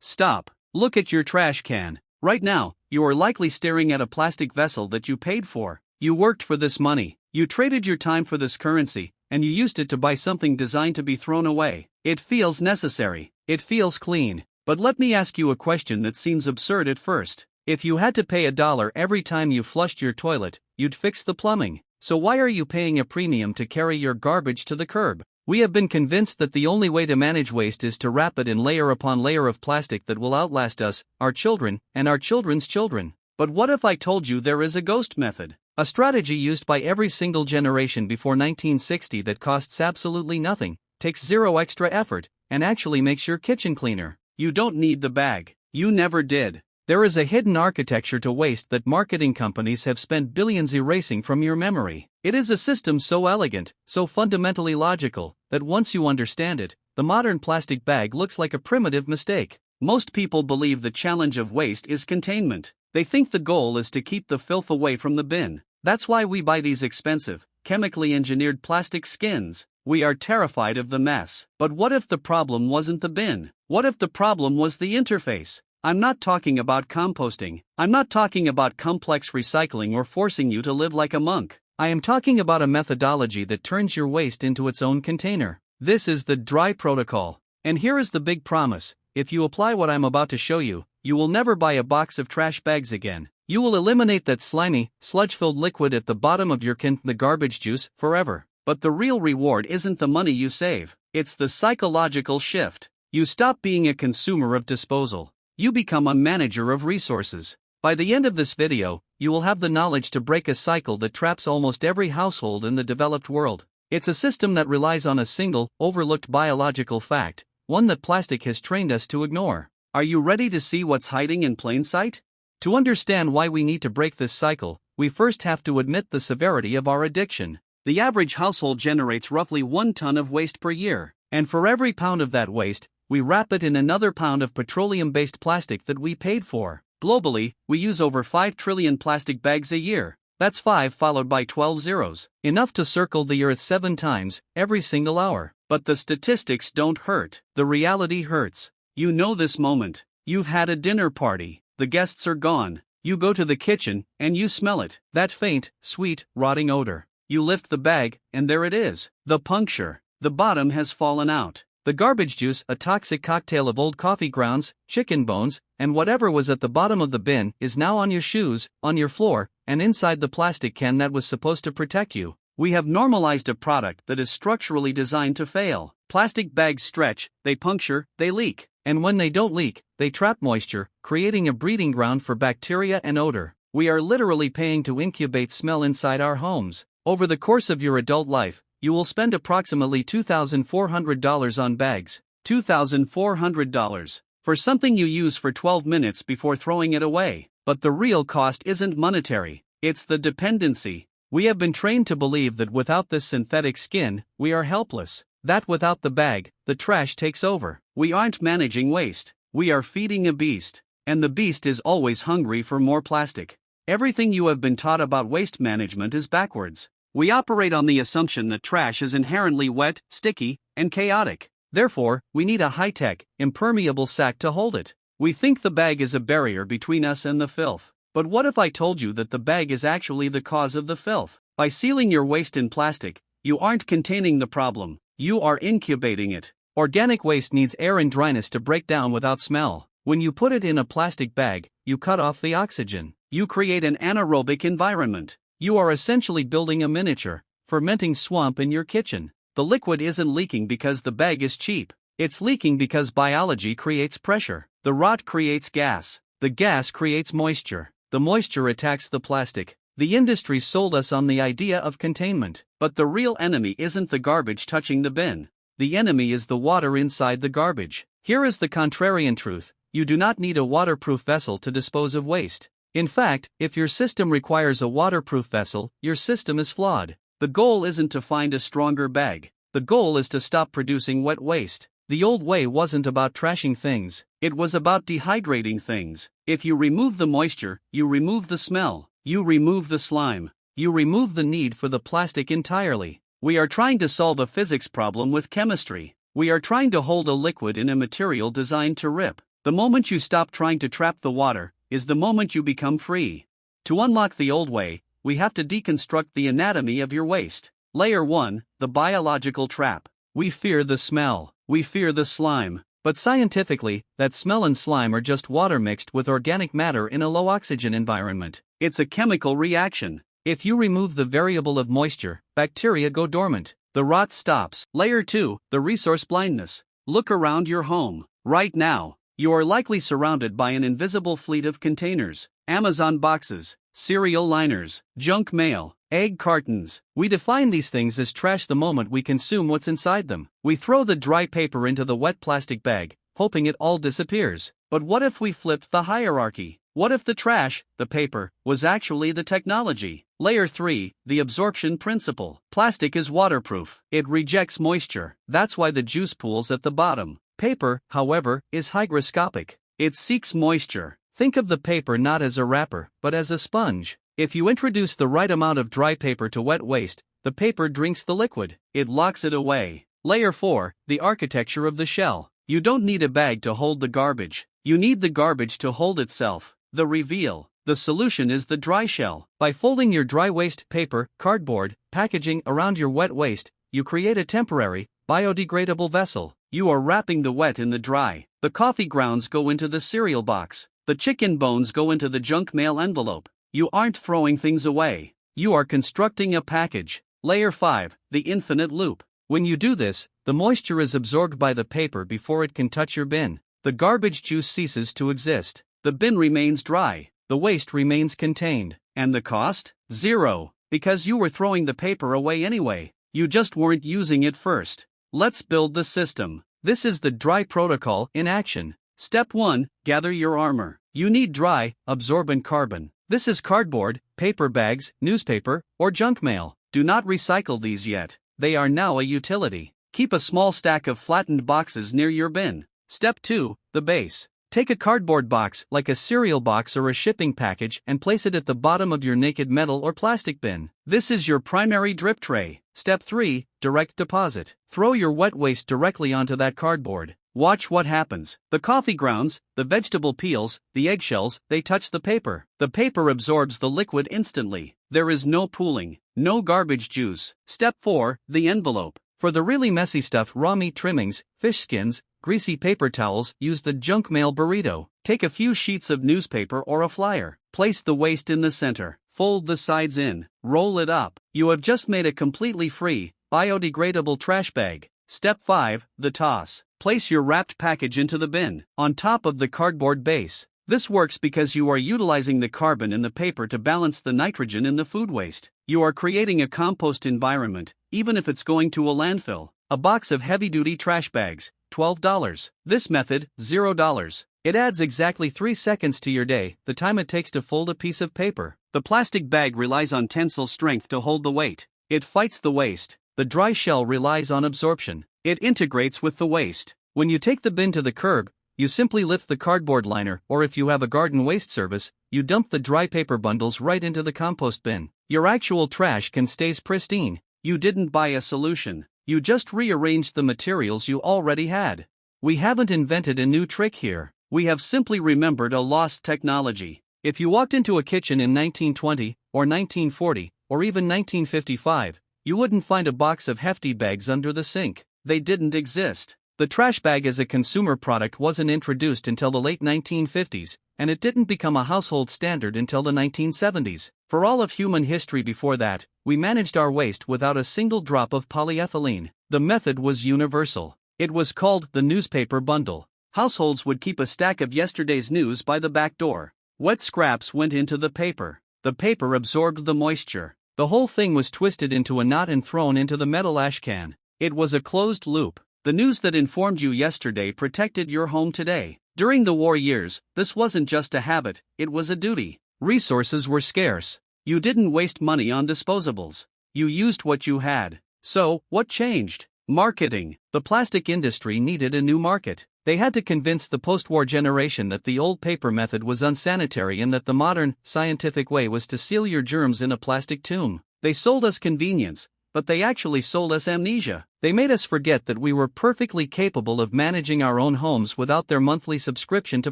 Stop. Look at your trash can. Right now, you are likely staring at a plastic vessel that you paid for. You worked for this money, you traded your time for this currency, and you used it to buy something designed to be thrown away. It feels necessary, it feels clean. But let me ask you a question that seems absurd at first. If you had to pay $1 every time you flushed your toilet, you'd fix the plumbing. So why are you paying a premium to carry your garbage to the curb? We have been convinced that the only way to manage waste is to wrap it in layer upon layer of plastic that will outlast us, our children, and our children's children. But what if I told you there is a ghost method? A strategy used by every single generation before 1960 that costs absolutely nothing, takes zero extra effort, and actually makes your kitchen cleaner. You don't need the bag. You never did. There is a hidden architecture to waste that marketing companies have spent billions erasing from your memory. It is a system so elegant, so fundamentally logical, that once you understand it, the modern plastic bag looks like a primitive mistake. Most people believe the challenge of waste is containment. They think the goal is to keep the filth away from the bin. That's why we buy these expensive, chemically engineered plastic skins. We are terrified of the mess. But what if the problem wasn't the bin? What if the problem was the interface? I'm not talking about composting. I'm not talking about complex recycling or forcing you to live like a monk. I am talking about a methodology that turns your waste into its own container. This is the dry protocol. And here is the big promise: if you apply what I'm about to show you, you will never buy a box of trash bags again. You will eliminate that slimy, sludge-filled liquid at the bottom of your can, the garbage juice, forever. But the real reward isn't the money you save. It's the psychological shift. You stop being a consumer of disposal. You become a manager of resources. By the end of this video, you will have the knowledge to break a cycle that traps almost every household in the developed world. It's a system that relies on a single, overlooked biological fact, one that plastic has trained us to ignore. Are you ready to see what's hiding in plain sight? To understand why we need to break this cycle, we first have to admit the severity of our addiction. The average household generates roughly 1 ton of waste per year, and for every pound of that waste, we wrap it in another pound of petroleum-based plastic that we paid for. Globally, we use over 5 trillion plastic bags a year. That's 5 followed by 12 zeros. Enough to circle the Earth 7 times, every single hour. But the statistics don't hurt. The reality hurts. You know this moment. You've had a dinner party. The guests are gone. You go to the kitchen, and you smell it. That faint, sweet, rotting odor. You lift the bag, and there it is. The puncture. The bottom has fallen out. The garbage juice, a toxic cocktail of old coffee grounds, chicken bones, and whatever was at the bottom of the bin, is now on your shoes, on your floor, and inside the plastic can that was supposed to protect you. We have normalized a product that is structurally designed to fail. Plastic bags stretch, they puncture, they leak. And when they don't leak, they trap moisture, creating a breeding ground for bacteria and odor. We are literally paying to incubate smell inside our homes. Over the course of your adult life, you will spend approximately $2,400 on bags. $2,400 for something you use for 12 minutes before throwing it away. But the real cost isn't monetary, it's the dependency. We have been trained to believe that without this synthetic skin, we are helpless. That without the bag, the trash takes over. We aren't managing waste, we are feeding a beast. And the beast is always hungry for more plastic. Everything you have been taught about waste management is backwards. We operate on the assumption that trash is inherently wet, sticky, and chaotic. Therefore, we need a high-tech, impermeable sack to hold it. We think the bag is a barrier between us and the filth. But what if I told you that the bag is actually the cause of the filth? By sealing your waste in plastic, you aren't containing the problem, you are incubating it. Organic waste needs air and dryness to break down without smell. When you put it in a plastic bag, you cut off the oxygen. You create an anaerobic environment. You are essentially building a miniature, fermenting swamp in your kitchen. The liquid isn't leaking because the bag is cheap. It's leaking because biology creates pressure. The rot creates gas. The gas creates moisture. The moisture attacks the plastic. The industry sold us on the idea of containment. But the real enemy isn't the garbage touching the bin. The enemy is the water inside the garbage. Here is the contrarian truth: you do not need a waterproof vessel to dispose of waste. In fact, if your system requires a waterproof vessel, your system is flawed. The goal isn't to find a stronger bag. The goal is to stop producing wet waste. The old way wasn't about trashing things, it was about dehydrating things. If you remove the moisture, you remove the smell, you remove the slime, you remove the need for the plastic entirely. We are trying to solve a physics problem with chemistry. We are trying to hold a liquid in a material designed to rip. The moment you stop trying to trap the water is the moment you become free. To unlock the old way, we have to deconstruct the anatomy of your waste. Layer 1, the biological trap. We fear the smell. We fear the slime. But scientifically, that smell and slime are just water mixed with organic matter in a low oxygen environment. It's a chemical reaction. If you remove the variable of moisture, bacteria go dormant. The rot stops. Layer 2, the resource blindness. Look around your home. Right now, you are likely surrounded by an invisible fleet of containers, Amazon boxes, cereal liners, junk mail, egg cartons. We define these things as trash the moment we consume what's inside them. We throw the dry paper into the wet plastic bag, hoping it all disappears. But what if we flipped the hierarchy? What if the trash, the paper, was actually the technology? Layer 3, the absorption principle. Plastic is waterproof. It rejects moisture. That's why the juice pools at the bottom. Paper, however, is hygroscopic. It seeks moisture. Think of the paper not as a wrapper, but as a sponge. If you introduce the right amount of dry paper to wet waste, the paper drinks the liquid. It locks it away. Layer 4, the architecture of the shell. You don't need a bag to hold the garbage. You need the garbage to hold itself. The reveal. The solution is the dry shell. By folding your dry waste, paper, cardboard, packaging around your wet waste, you create a temporary, biodegradable vessel. You are wrapping the wet in the dry. The coffee grounds go into the cereal box. The chicken bones go into the junk mail envelope. You aren't throwing things away. You are constructing a package. Layer 5, the infinite loop. When you do this, the moisture is absorbed by the paper before it can touch your bin. The garbage juice ceases to exist. The bin remains dry. The waste remains contained. And the cost? Zero. Because you were throwing the paper away anyway. You just weren't using it first. Let's build the system. This is the dry protocol in action. Step 1, gather your armor. You need dry, absorbent carbon. This is cardboard, paper bags, newspaper, or junk mail. Do not recycle these yet. They are now a utility. Keep a small stack of flattened boxes near your bin. Step 2, the base. Take a cardboard box like a cereal box or a shipping package and place it at the bottom of your naked metal or plastic bin. This is your primary drip tray. Step 3, direct deposit. Throw your wet waste directly onto that cardboard. Watch what happens. The coffee grounds, the vegetable peels, the eggshells, they touch the paper. The paper absorbs the liquid instantly. There is no pooling, no garbage juice. Step 4, the envelope. For the really messy stuff, raw meat trimmings, fish skins, greasy paper towels, use the junk mail burrito. Take a few sheets of newspaper or a flyer. Place the waste in the center. Fold the sides in. Roll it up. You have just made a completely free, biodegradable trash bag. Step 5, the toss. Place your wrapped package into the bin, on top of the cardboard base. This works because you are utilizing the carbon in the paper to balance the nitrogen in the food waste. You are creating a compost environment, even if it's going to a landfill. A box of heavy-duty trash bags, $12. This method, $0. It adds exactly 3 seconds to your day, the time it takes to fold a piece of paper. The plastic bag relies on tensile strength to hold the weight. It fights the waste. The dry shell relies on absorption. It integrates with the waste. When you take the bin to the curb, you simply lift the cardboard liner, or if you have a garden waste service, you dump the dry paper bundles right into the compost bin. Your actual trash can stay pristine. You didn't buy a solution. You just rearranged the materials you already had. We haven't invented a new trick here. We have simply remembered a lost technology. If you walked into a kitchen in 1920, or 1940, or even 1955, you wouldn't find a box of hefty bags under the sink. They didn't exist. The trash bag as a consumer product wasn't introduced until the late 1950s, and it didn't become a household standard until the 1970s. For all of human history before that, we managed our waste without a single drop of polyethylene. The method was universal. It was called the newspaper bundle. Households would keep a stack of yesterday's news by the back door. Wet scraps went into the paper. The paper absorbed the moisture. The whole thing was twisted into a knot and thrown into the metal ash can. It was a closed loop. The news that informed you yesterday protected your home today. During the war years, this wasn't just a habit, it was a duty. Resources were scarce. You didn't waste money on disposables. You used what you had. So, what changed? Marketing. The plastic industry needed a new market. They had to convince the post-war generation that the old paper method was unsanitary and that the modern, scientific way was to seal your germs in a plastic tomb. They sold us convenience, but they actually sold us amnesia. They made us forget that we were perfectly capable of managing our own homes without their monthly subscription to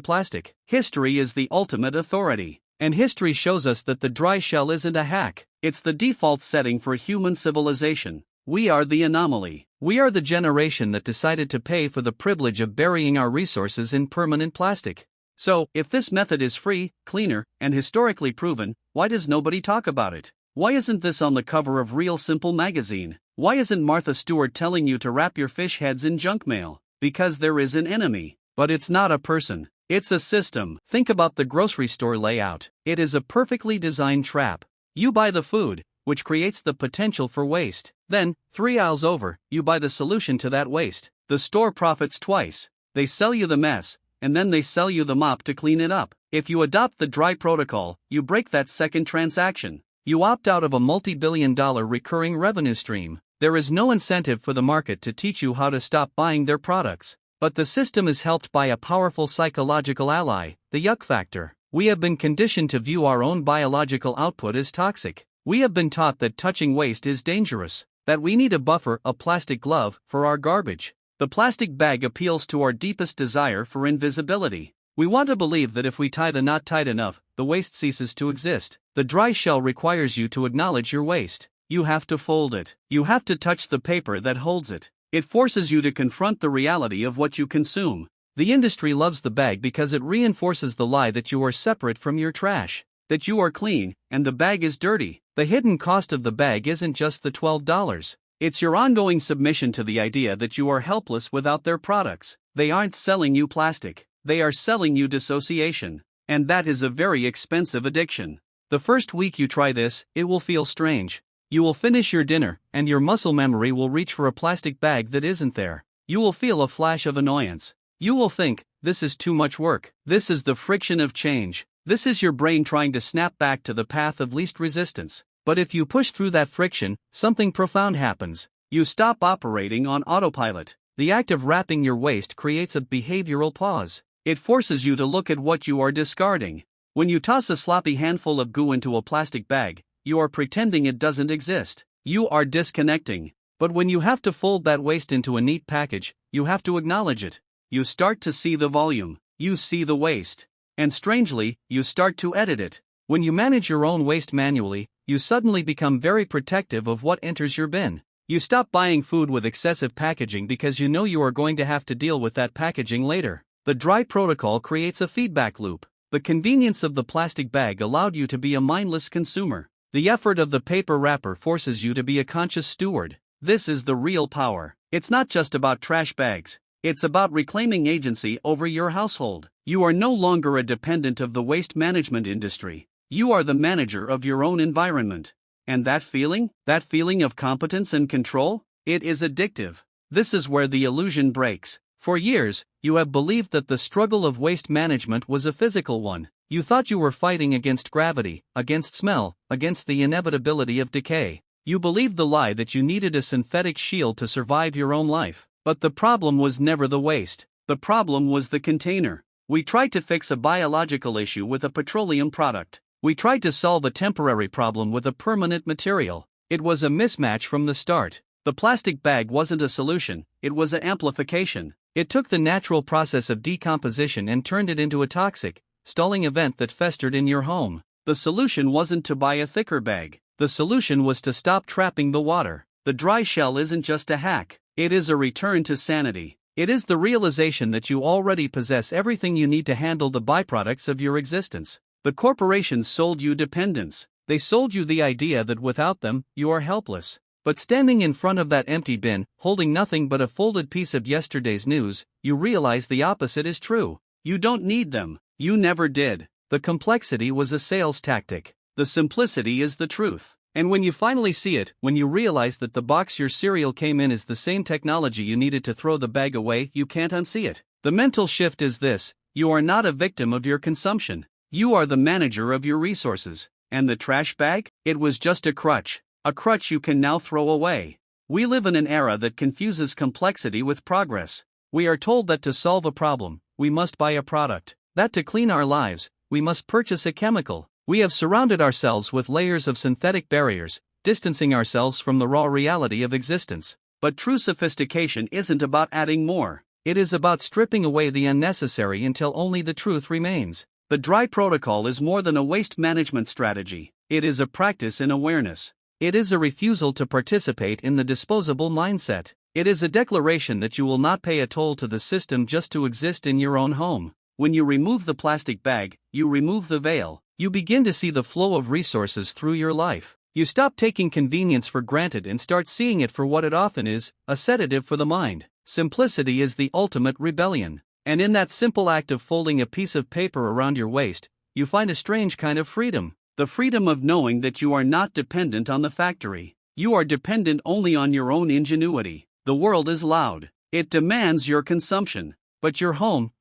plastic. History is the ultimate authority, and history shows us that the dry shell isn't a hack, it's the default setting for human civilization. We are the anomaly. We are the generation that decided to pay for the privilege of burying our resources in permanent plastic. So, if this method is free, cleaner, and historically proven, why does nobody talk about it? Why isn't this on the cover of Real Simple magazine? Why isn't Martha Stewart telling you to wrap your fish heads in junk mail? Because there is an enemy. But it's not a person. It's a system. Think about the grocery store layout. It is a perfectly designed trap. You buy the food, which creates the potential for waste. Then, 3 aisles over, you buy the solution to that waste. The store profits twice. They sell you the mess, and then they sell you the mop to clean it up. If you adopt the dry protocol, you break that second transaction. You opt out of a multi-billion-dollar recurring revenue stream. There is no incentive for the market to teach you how to stop buying their products. But the system is helped by a powerful psychological ally, the yuck factor. We have been conditioned to view our own biological output as toxic. We have been taught that touching waste is dangerous, that we need a buffer, a plastic glove, for our garbage. The plastic bag appeals to our deepest desire for invisibility. We want to believe that if we tie the knot tight enough, the waste ceases to exist. The dry shell requires you to acknowledge your waste. You have to fold it. You have to touch the paper that holds it. It forces you to confront the reality of what you consume. The industry loves the bag because it reinforces the lie that you are separate from your trash, that you are clean, and the bag is dirty. The hidden cost of the bag isn't just the $12. It's your ongoing submission to the idea that you are helpless without their products. They aren't selling you plastic. They are selling you dissociation. And that is a very expensive addiction. The first week you try this, it will feel strange. You will finish your dinner, and your muscle memory will reach for a plastic bag that isn't there. You will feel a flash of annoyance. You will think, this is too much work. This is the friction of change. This is your brain trying to snap back to the path of least resistance. But if you push through that friction, something profound happens. You stop operating on autopilot. The act of wrapping your waste creates a behavioral pause. It forces you to look at what you are discarding. When you toss a sloppy handful of goo into a plastic bag, you are pretending it doesn't exist. You are disconnecting. But when you have to fold that waste into a neat package, you have to acknowledge it. You start to see the volume. You see the waste. And strangely, you start to edit it. When you manage your own waste manually, you suddenly become very protective of what enters your bin. You stop buying food with excessive packaging because you know you are going to have to deal with that packaging later. The dry protocol creates a feedback loop. The convenience of the plastic bag allowed you to be a mindless consumer. The effort of the paper wrapper forces you to be a conscious steward. This is the real power. It's not just about trash bags. It's about reclaiming agency over your household. You are no longer a dependent of the waste management industry. You are the manager of your own environment. And that feeling of competence and control, it is addictive. This is where the illusion breaks. For years, you have believed that the struggle of waste management was a physical one. You thought you were fighting against gravity, against smell, against the inevitability of decay. You believed the lie that you needed a synthetic shield to survive your own life. But the problem was never the waste. The problem was the container. We tried to fix a biological issue with a petroleum product. We tried to solve a temporary problem with a permanent material. It was a mismatch from the start. The plastic bag wasn't a solution, it was an amplification. It took the natural process of decomposition and turned it into a toxic, stalling event that festered in your home. The solution wasn't to buy a thicker bag. The solution was to stop trapping the water. The dry shell isn't just a hack. It is a return to sanity. It is the realization that you already possess everything you need to handle the byproducts of your existence. The corporations sold you dependence. They sold you the idea that without them, you are helpless. But standing in front of that empty bin, holding nothing but a folded piece of yesterday's news, you realize the opposite is true. You don't need them. You never did. The complexity was a sales tactic. The simplicity is the truth. And when you finally see it, when you realize that the box your cereal came in is the same technology you needed to throw the bag away, you can't unsee it. The mental shift is this: you are not a victim of your consumption. You are the manager of your resources. And the trash bag? It was just a crutch. A crutch you can now throw away. We live in an era that confuses complexity with progress. We are told that to solve a problem, we must buy a product. That to clean our lives, we must purchase a chemical. We have surrounded ourselves with layers of synthetic barriers, distancing ourselves from the raw reality of existence. But true sophistication isn't about adding more. It is about stripping away the unnecessary until only the truth remains. The dry protocol is more than a waste management strategy. It is a practice in awareness. It is a refusal to participate in the disposable mindset. It is a declaration that you will not pay a toll to the system just to exist in your own home. When you remove the plastic bag, you remove the veil. You begin to see the flow of resources through your life. You stop taking convenience for granted and start seeing it for what it often is, a sedative for the mind. Simplicity is the ultimate rebellion. And in that simple act of folding a piece of paper around your waist, you find a strange kind of freedom. The freedom of knowing that you are not dependent on the factory. You are dependent only on your own ingenuity. The world is loud. It demands your consumption. But your home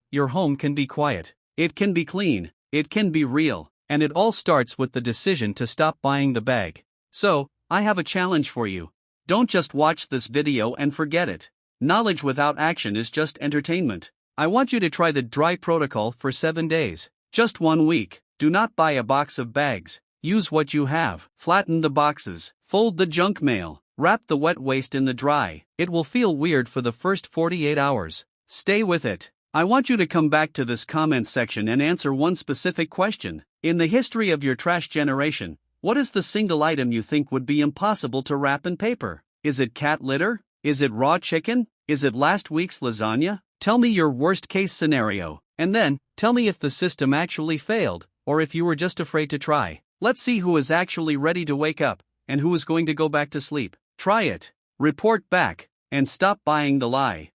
can be quiet. It can be clean. It can be real. And it all starts with the decision to stop buying the bag. So, I have a challenge for you. Don't just watch this video and forget it. Knowledge without action is just entertainment. I want you to try the dry protocol for 7 days. Just 1 week. Do not buy a box of bags. Use what you have. Flatten the boxes. Fold the junk mail. Wrap the wet waste in the dry. It will feel weird for the first 48 hours. Stay with it. I want you to come back to this comment section and answer one specific question. In the history of your trash generation, what is the single item you think would be impossible to wrap in paper? Is it cat litter? Is it raw chicken? Is it last week's lasagna? Tell me your worst case scenario, and then, tell me if the system actually failed, or if you were just afraid to try. Let's see who is actually ready to wake up, and who is going to go back to sleep. Try it. Report back, and stop buying the lie.